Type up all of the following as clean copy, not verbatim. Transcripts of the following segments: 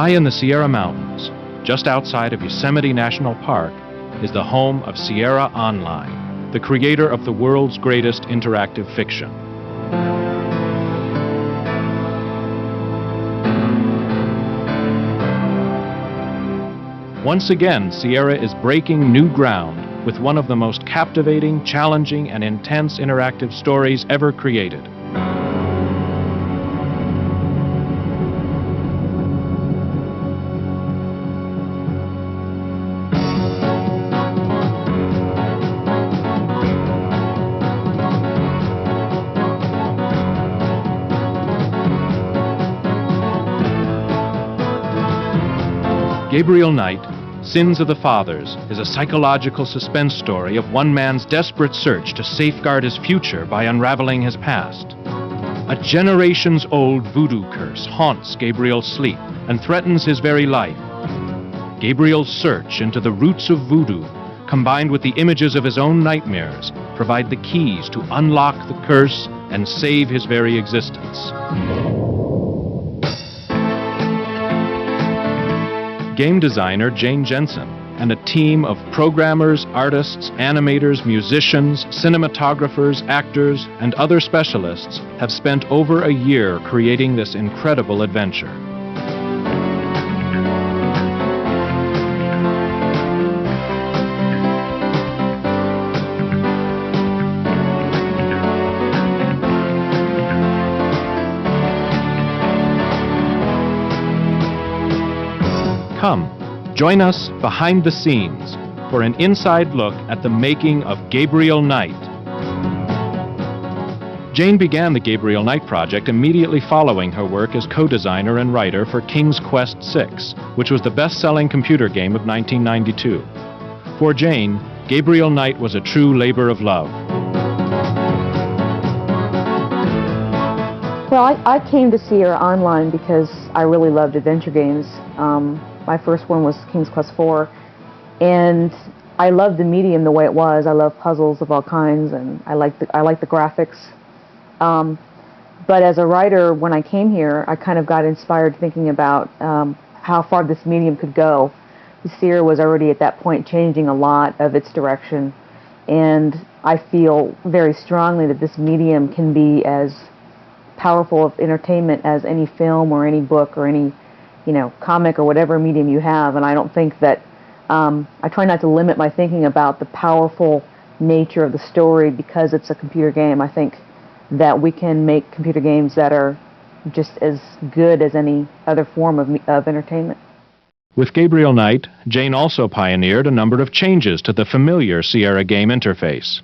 High in the Sierra Mountains, just outside of Yosemite National Park, is the home of Sierra Online, the creator of the world's greatest interactive fiction. Once again, Sierra is breaking new ground with one of the most captivating, challenging, and intense interactive stories ever created. Gabriel Knight, Sins of the Fathers, is a psychological suspense story of one man's desperate search to safeguard his future by unraveling his past. A generations-old voodoo curse haunts Gabriel's sleep and threatens his very life. Gabriel's search into the roots of voodoo, combined with the images of his own nightmares, provide the keys to unlock the curse and save his very existence. Game designer Jane Jensen and a team of programmers, artists, animators, musicians, cinematographers, actors, and other specialists have spent over a year creating this incredible adventure. Come, join us behind the scenes for an inside look at the making of Gabriel Knight. Jane began the Gabriel Knight project immediately following her work as co-designer and writer for King's Quest VI, which was the best-selling computer game of 1992. For Jane, Gabriel Knight was a true labor of love. Well, I came to Sierra Online because I really loved adventure games. My first one was King's Quest IV, and I loved the medium the way it was. I love puzzles of all kinds, and I like the graphics. But as a writer, when I came here, I kind of got inspired thinking about how far this medium could go. Sierra was already at that point changing a lot of its direction, and I feel very strongly that this medium can be as powerful of entertainment as any film or any book or any comic or whatever medium you have. And I don't think that, I try not to limit my thinking about the powerful nature of the story because it's a computer game. I think that we can make computer games that are just as good as any other form of entertainment. With Gabriel Knight, Jane also pioneered a number of changes to the familiar Sierra game interface.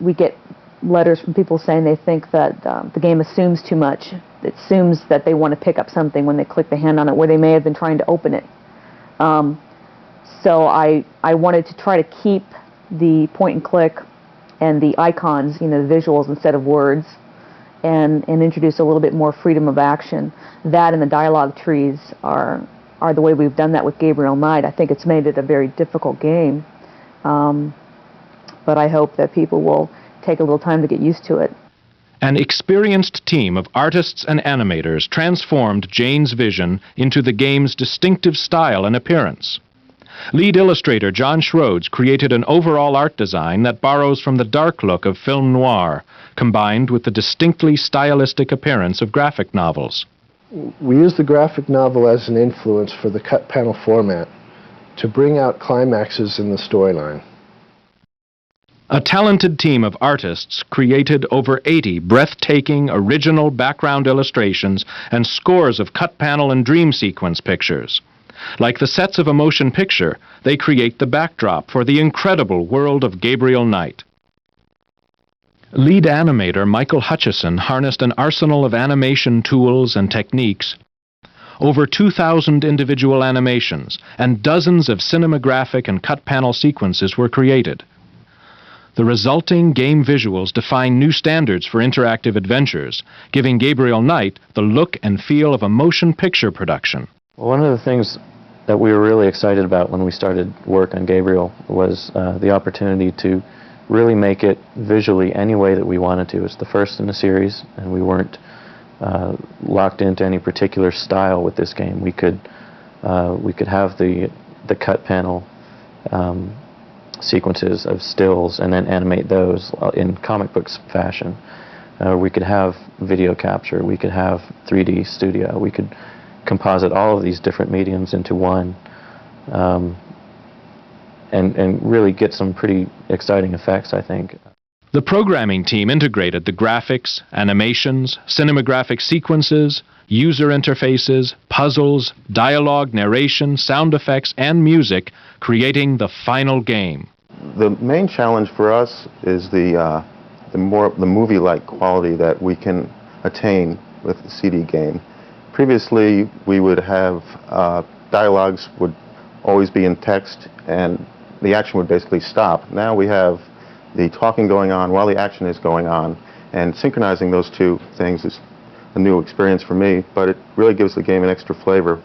We get letters from people saying they think that the game assumes too much. It assumes that they want to pick up something when they click the hand on it where they may have been trying to open it. So I wanted to try to keep the point and click and the icons, the visuals instead of words, and introduce a little bit more freedom of action. That and the dialogue trees are the way we've done that with Gabriel Knight. I think it's made it a very difficult game, but I hope that people will take a little time to get used to it. An experienced team of artists and animators transformed Jane's vision into the game's distinctive style and appearance. Lead illustrator John Schroeds created an overall art design that borrows from the dark look of film noir, combined with the distinctly stylistic appearance of graphic novels. We used the graphic novel as an influence for the cut panel format to bring out climaxes in the storyline. A talented team of artists created over 80 breathtaking original background illustrations and scores of cut panel and dream sequence pictures. Like the sets of a motion picture, they create the backdrop for the incredible world of Gabriel Knight. Lead animator Michael Hutchison harnessed an arsenal of animation tools and techniques. Over 2,000 individual animations and dozens of cinematographic and cut panel sequences were created. The resulting game visuals define new standards for interactive adventures, giving Gabriel Knight the look and feel of a motion picture production. Well, one of the things that we were really excited about when we started work on Gabriel was the opportunity to really make it visually any way that we wanted to. It's the first in the series, and we weren't locked into any particular style with this game. We could We could have the cut panel sequences of stills and then animate those in comic books fashion. We could have video capture. We could have 3D studio. We could composite all of these different mediums into one, and really get some pretty exciting effects, I think. The programming team integrated the graphics, animations, cinematographic sequences, user interfaces, puzzles, dialogue, narration, sound effects, and music, creating the final game. The main challenge for us is the movie-like quality that we can attain with the CD game. Previously, we would have dialogues would always be in text, and the action would basically stop. Now we have the talking going on while the action is going on, and synchronizing those two things is a new experience for me, but it really gives the game an extra flavor.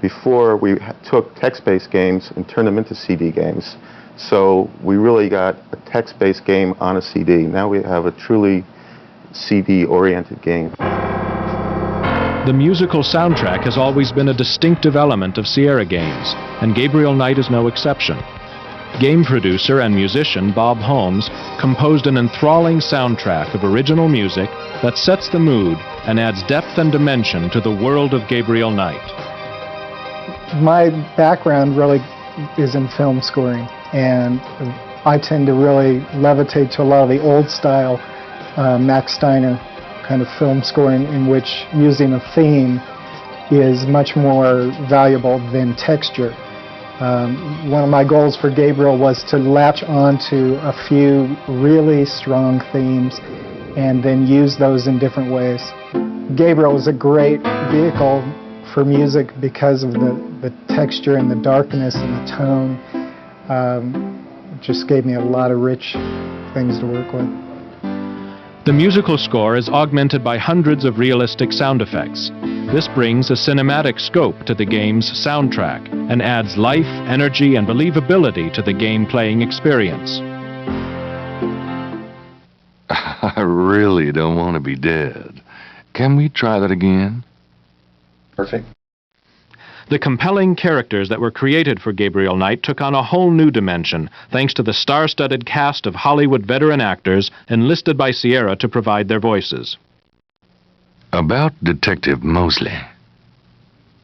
Before, we took text-based games and turned them into CD games, so we really got a text-based game on a CD. Now we have a truly CD-oriented game. The musical soundtrack has always been a distinctive element of Sierra games, and Gabriel Knight is no exception. Game producer and musician Bob Holmes composed an enthralling soundtrack of original music that sets the mood and adds depth and dimension to the world of Gabriel Knight. My background really is in film scoring, and I tend to really levitate to a lot of the old style Max Steiner kind of film scoring, in which using a theme is much more valuable than texture. One of my goals for Gabriel was to latch on to a few really strong themes and then use those in different ways. Gabriel was a great vehicle for music because of the texture and the darkness and the tone. It just gave me a lot of rich things to work with. The musical score is augmented by hundreds of realistic sound effects. This brings a cinematic scope to the game's soundtrack and adds life, energy, and believability to the game-playing experience. I really don't want to be dead. Can we try that again? Perfect. The compelling characters that were created for Gabriel Knight took on a whole new dimension, thanks to the star-studded cast of Hollywood veteran actors enlisted by Sierra to provide their voices. About Detective Mosley.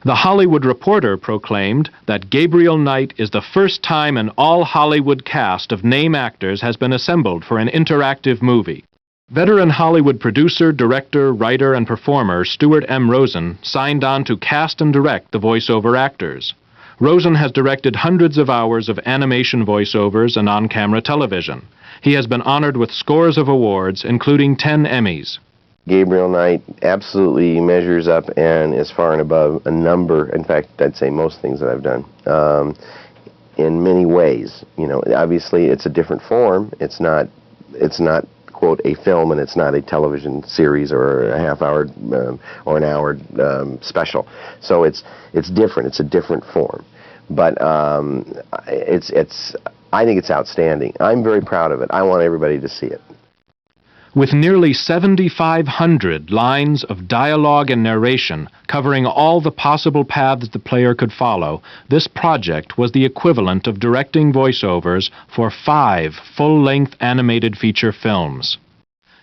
The Hollywood Reporter proclaimed that Gabriel Knight is the first time an all-Hollywood cast of name actors has been assembled for an interactive movie. Veteran Hollywood producer, director, writer, and performer Stuart M. Rosen signed on to cast and direct the voiceover actors. Rosen has directed hundreds of hours of animation voiceovers and on-camera television. He has been honored with scores of awards, including 10 Emmys. Gabriel Knight absolutely measures up and is far and above a number, in fact, I'd say most things that I've done, in many ways. You know, obviously it's a different form. It's not, quote, a film, and it's not a television series or a half-hour or an hour special. So it's different. It's a different form. But I think it's outstanding. I'm very proud of it. I want everybody to see it. With nearly 7,500 lines of dialogue and narration covering all the possible paths the player could follow, this project was the equivalent of directing voiceovers for 5 full-length animated feature films.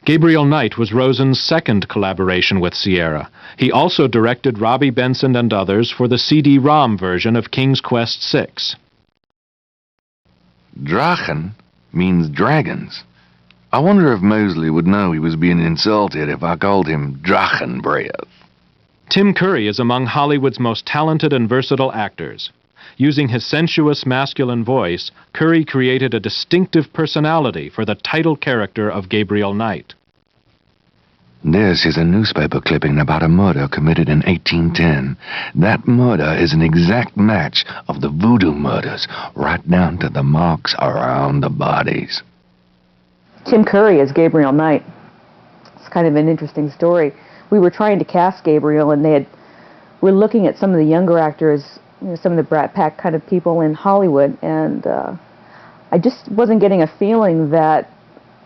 Gabriel Knight was Rosen's second collaboration with Sierra. He also directed Robbie Benson and others for the CD-ROM version of King's Quest VI. Drachen means dragons. I wonder if Mosley would know he was being insulted if I called him Drachen Breath. Tim Curry is among Hollywood's most talented and versatile actors. Using his sensuous masculine voice, Curry created a distinctive personality for the title character of Gabriel Knight. This is a newspaper clipping about a murder committed in 1810. That murder is an exact match of the voodoo murders, right down to the marks around the bodies. Tim Curry as Gabriel Knight. It's kind of an interesting story. We were trying to cast Gabriel, and we're looking at some of the younger actors, you know, some of the Brat Pack kind of people in Hollywood, and I just wasn't getting a feeling that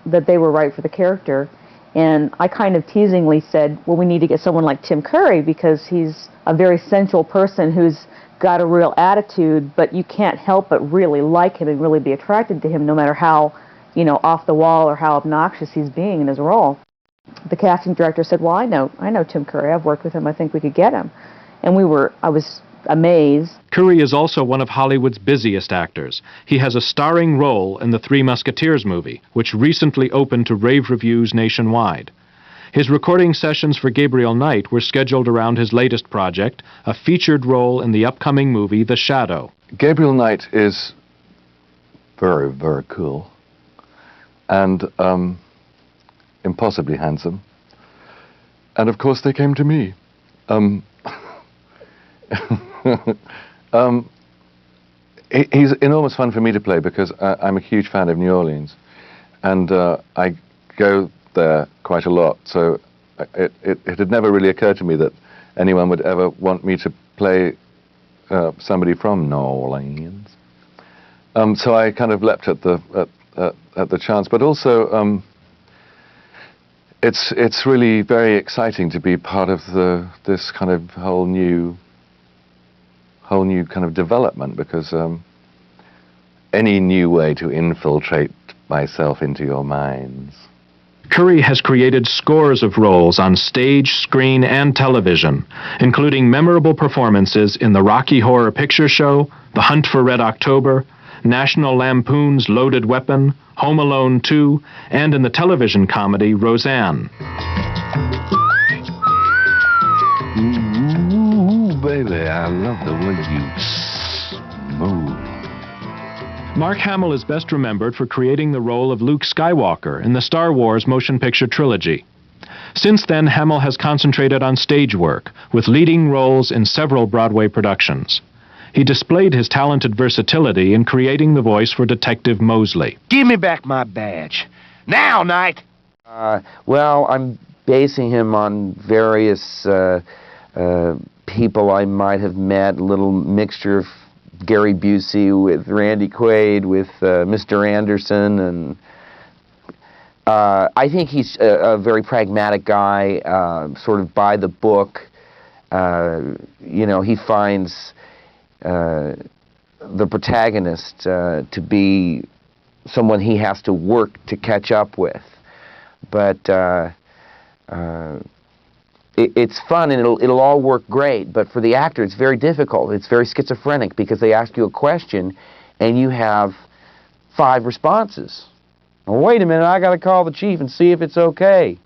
they were right for the character. And I kind of teasingly said, well, we need to get someone like Tim Curry because he's a very sensual person who's got a real attitude, but you can't help but really like him and really be attracted to him no matter how, off the wall or how obnoxious he's being in his role. The casting director said, well, I know Tim Curry. I've worked with him. I think we could get him. And I was amazed. Curry is also one of Hollywood's busiest actors. He has a starring role in the Three Musketeers movie, which recently opened to rave reviews nationwide. His recording sessions for Gabriel Knight were scheduled around his latest project, a featured role in the upcoming movie The Shadow. Gabriel Knight is very, very cool and impossibly handsome. And of course they came to me. He's enormous fun for me to play because I'm a huge fan of New Orleans, and I go there quite a lot. So it had never really occurred to me that anyone would ever want me to play somebody from New Orleans. So I kind of leapt at the chance, but also it's really very exciting to be part of this kind of whole new kind of development, because any new way to infiltrate myself into your minds. Curry has created scores of roles on stage, screen, and television, including memorable performances in the Rocky Horror Picture Show, The Hunt for Red October, National Lampoon's Loaded Weapon, Home Alone 2, and in the television comedy Roseanne. Ooh, baby, I love the way you move. Mark Hamill is best remembered for creating the role of Luke Skywalker in the Star Wars motion picture trilogy. Since then, Hamill has concentrated on stage work, with leading roles in several Broadway productions. He displayed his talented versatility in creating the voice for Detective Mosley. Give me back my badge. Now, Knight! Well, I'm basing him on various people I might have met, a little mixture of Gary Busey with Randy Quaid, with Mr. Anderson, and I think he's a very pragmatic guy, sort of by the book. He finds the protagonist to be someone he has to work to catch up with. But it's fun and it'll all work great, but for the actor it's very difficult. It's very schizophrenic because they ask you a question and you have 5 responses. Oh, wait a minute, I got to call the chief and see if it's okay.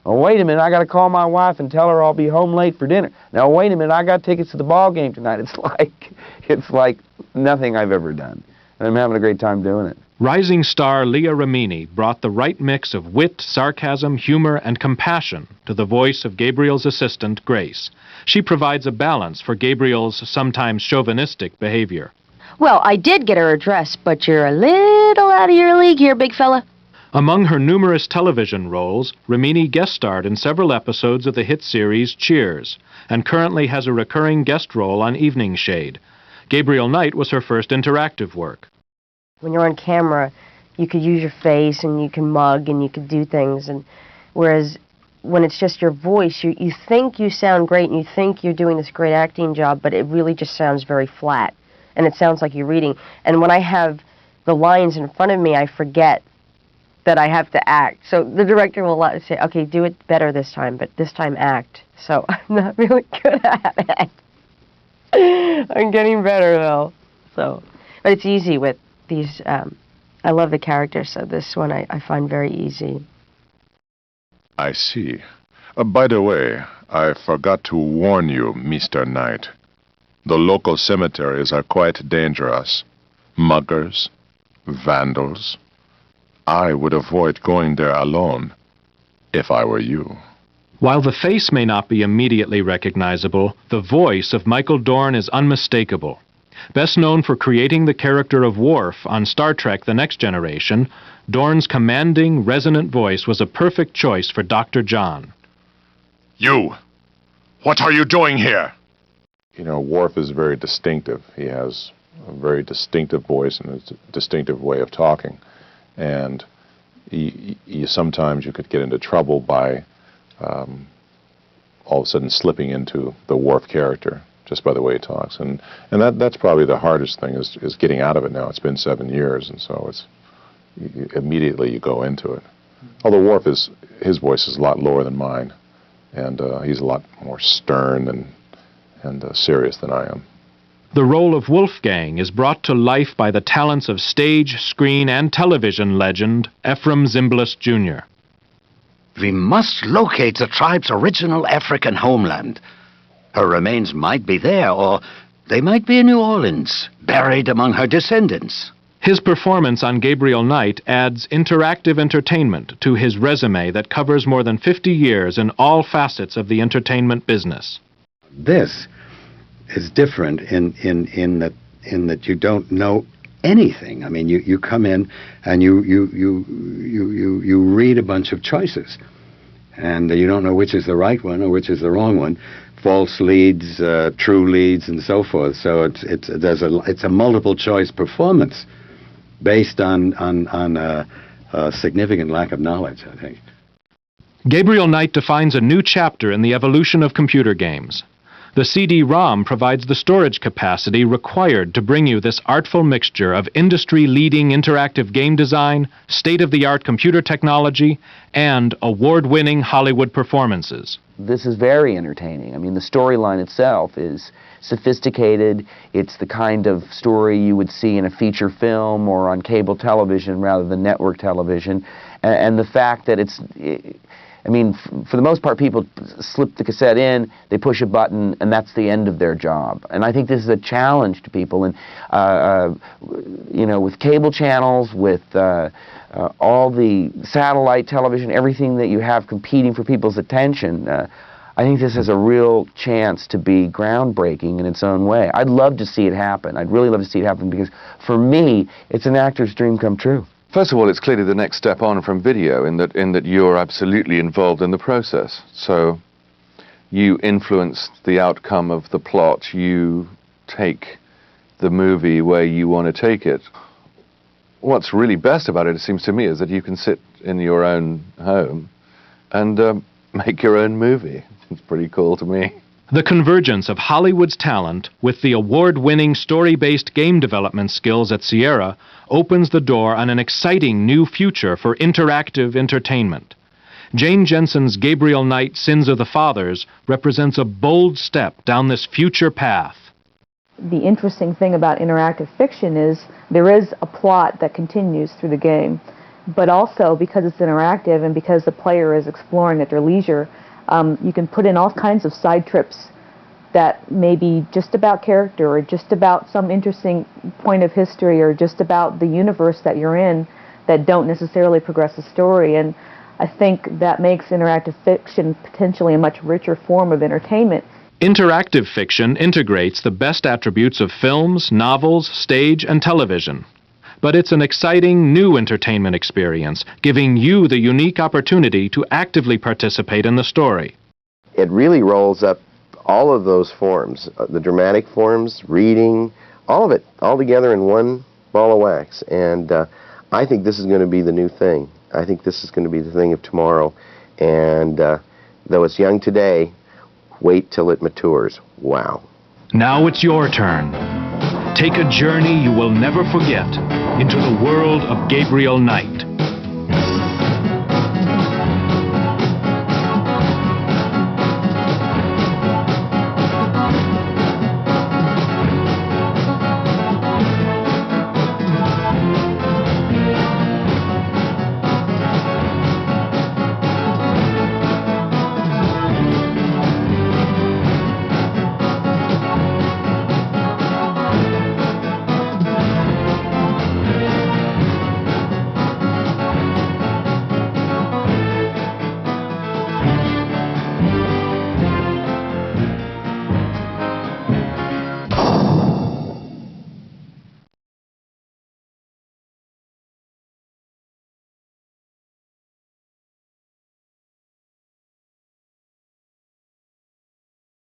Oh, wait a minute, I got to call my wife and tell her I'll be home late for dinner. Now, wait a minute, I got tickets to the ball game tonight. It's like nothing I've ever done. And I'm having a great time doing it. Rising star Leah Remini brought the right mix of wit, sarcasm, humor, and compassion to the voice of Gabriel's assistant, Grace. She provides a balance for Gabriel's sometimes chauvinistic behavior. Well, I did get her address, but you're a little out of your league here, big fella. Among her numerous television roles, Remini guest starred in several episodes of the hit series Cheers, and currently has a recurring guest role on Evening Shade. Gabriel Knight was her first interactive work. When you're on camera, you could use your face and you can mug and you could do things, and whereas when it's just your voice, you think you sound great and you think you're doing this great acting job, but it really just sounds very flat, and it sounds like you're reading. And when I have the lines in front of me, I forget that I have to act. So the director will say, okay, do it better this time, but this time act. So I'm not really good at it. I'm getting better, though. So, but it's easy with these. I love the characters, so this one I find very easy. I see. By the way, I forgot to warn you, Mr. Knight. The local cemeteries are quite dangerous. Muggers, vandals. I would avoid going there alone, if I were you. While the face may not be immediately recognizable, the voice of Michael Dorn is unmistakable. Best known for creating the character of Worf on Star Trek The Next Generation, Dorn's commanding, resonant voice was a perfect choice for Dr. John. You! What are you doing here? You know, Worf is very distinctive. He has a very distinctive voice and a distinctive way of talking. And sometimes you could get into trouble by all of a sudden slipping into the Worf character just by the way he talks, and that's probably the hardest thing is getting out of it now. It's been 7 years, and so immediately you go into it. Although Worf his voice is a lot lower than mine, and he's a lot more stern and serious than I am. The role of Wolfgang is brought to life by the talents of stage, screen, and television legend Ephraim Zimbalist Jr. We must locate the tribe's original African homeland. Her remains might be there, or they might be in New Orleans, buried among her descendants. His performance on Gabriel Knight adds interactive entertainment to his resume that covers more than 50 years in all facets of the entertainment business. This is different in that you don't know anything. I mean, you come in and you read a bunch of choices, and you don't know which is the right one or which is the wrong one. False leads, true leads, and so forth. So it's a multiple choice performance based on a significant lack of knowledge, I think. Gabriel Knight defines a new chapter in the evolution of computer games. The CD-ROM provides the storage capacity required to bring you this artful mixture of industry-leading interactive game design, state-of-the-art computer technology, and award-winning Hollywood performances. This is very entertaining. I mean, the storyline itself is sophisticated. It's the kind of story you would see in a feature film or on cable television rather than network television. And the fact that I mean, for the most part, people slip the cassette in, they push a button, and that's the end of their job. And I think this is a challenge to people. And, you know, with cable channels, with all the satellite television, everything that you have competing for people's attention, I think this has a real chance to be groundbreaking in its own way. I'd love to see it happen. I'd really love to see it happen because, for me, it's an actor's dream come true. First of all, it's clearly the next step on from video in that you're absolutely involved in the process. So you influence the outcome of the plot. You take the movie where you want to take it. What's really best about it seems to me, is that you can sit in your own home and make your own movie. It's pretty cool to me. The convergence of Hollywood's talent with the award-winning story-based game development skills at Sierra opens the door on an exciting new future for interactive entertainment. Jane Jensen's Gabriel Knight, Sins of the Fathers represents a bold step down this future path. The interesting thing about interactive fiction is there is a plot that continues through the game, but also because it's interactive and because the player is exploring at their leisure, you can put in all kinds of side trips that may be just about character or just about some interesting point of history or just about the universe that you're in that don't necessarily progress the story. And I think that makes interactive fiction potentially a much richer form of entertainment. Interactive fiction integrates the best attributes of films, novels, stage, and television. But it's an exciting new entertainment experience, giving you the unique opportunity to actively participate in the story. It really rolls up all of those forms, the dramatic forms, reading, all of it, all together in one ball of wax. And I think this is going to be the new thing. I think this is going to be the thing of tomorrow. And though it's young today, wait till it matures. Wow. Now it's your turn. Take a journey you will never forget into the world of Gabriel Knight.